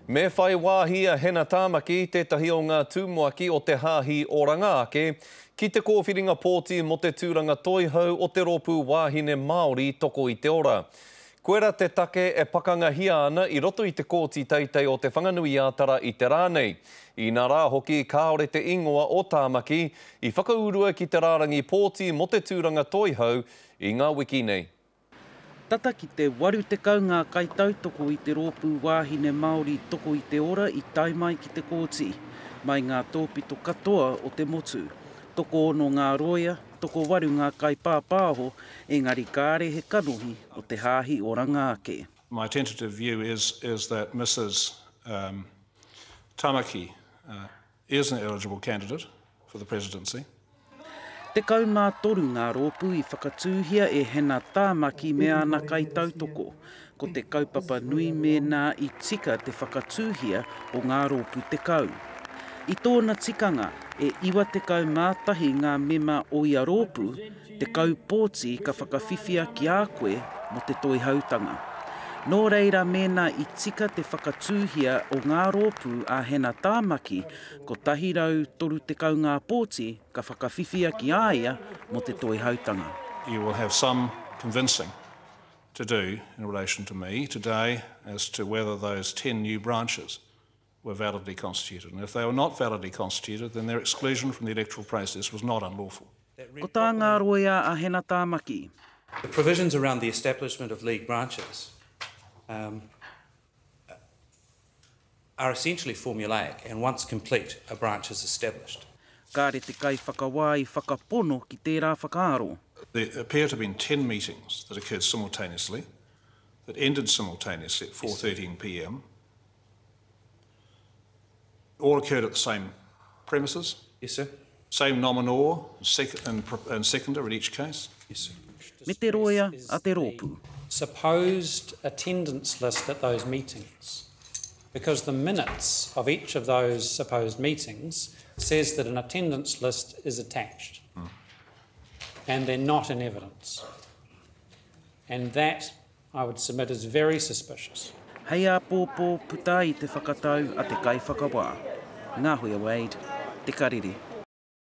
Me whai wāhi a hena tāmaki tētahi o ngā tūmoaki o te hāhi oranga ake, ki te kōwhiringa pōti mo te tūranga toihau o te rōpū wāhine Māori toko i te ora. Koera te take e pakangahia ana i roto i te kōti teitei o te whanganui ātara i te rānei. I nā rā hoki kāore te ingoa o tāmaki i whakaurua ki te rārangi pōti mo te tūranga toihau i ngā wiki nei. Tata ki te 80 ngā kaitau toko i te rōpū wāhine Māori toko i te ora i tai mai ki te kōti, mai ngā tōpito katoa o te motu. Toko ono ngā roia, toko 8 ngā kaipāpāho, engari kāre he kanohi o te hāhi oranga ake. My tentative view is that Mrs. Tamaki is an eligible candidate for the presidency. Te kaumā toru ngā rōpū i whakatūhia e hena tāmaki me ana kaitau toko, ko te kaupapa nui me nā i tika te whakatūhia o ngā rōpū te kau. I tōna tikanga e iwa te kaumātahi ngā mema o ia rōpū, te kau pōti ka whakawhiwhia ki a koe mo te toihautanga. Nō reira mēnā i tika te whakatūhia o ngā rōpū a hena tāmaki, ko tahirau toru te kau ngā pōti ka whakawhiwhia ki aia mo te toihautanga. You will have some convincing to do in relation to me today as to whether those 10 new branches were validly constituted. And if they were not validly constituted, then their exclusion from the electoral process was not unlawful. Ko tā ngā roia a hena tāmaki. The provisions around the establishment of league branches are essentially formulaic, and once complete, a branch is established. Kāre te kai whakawai whakapono ki tērā whakaaro. There appear to have been 10 meetings that occurred simultaneously, that ended simultaneously at 4:13 p.m. All occurred at the same premises? Yes, sir. Same nominor and seconder in each case? Yes, sir. Me te roia a te rōpū. Supposed attendance list at those meetings, because the minutes of each of those supposed meetings says that an attendance list is attached and they're not in evidence. And that, I would submit, is very suspicious. Hei a pōpō puta i te whakatau a te kai whakawā. Ngā hui a Wade, te kariri.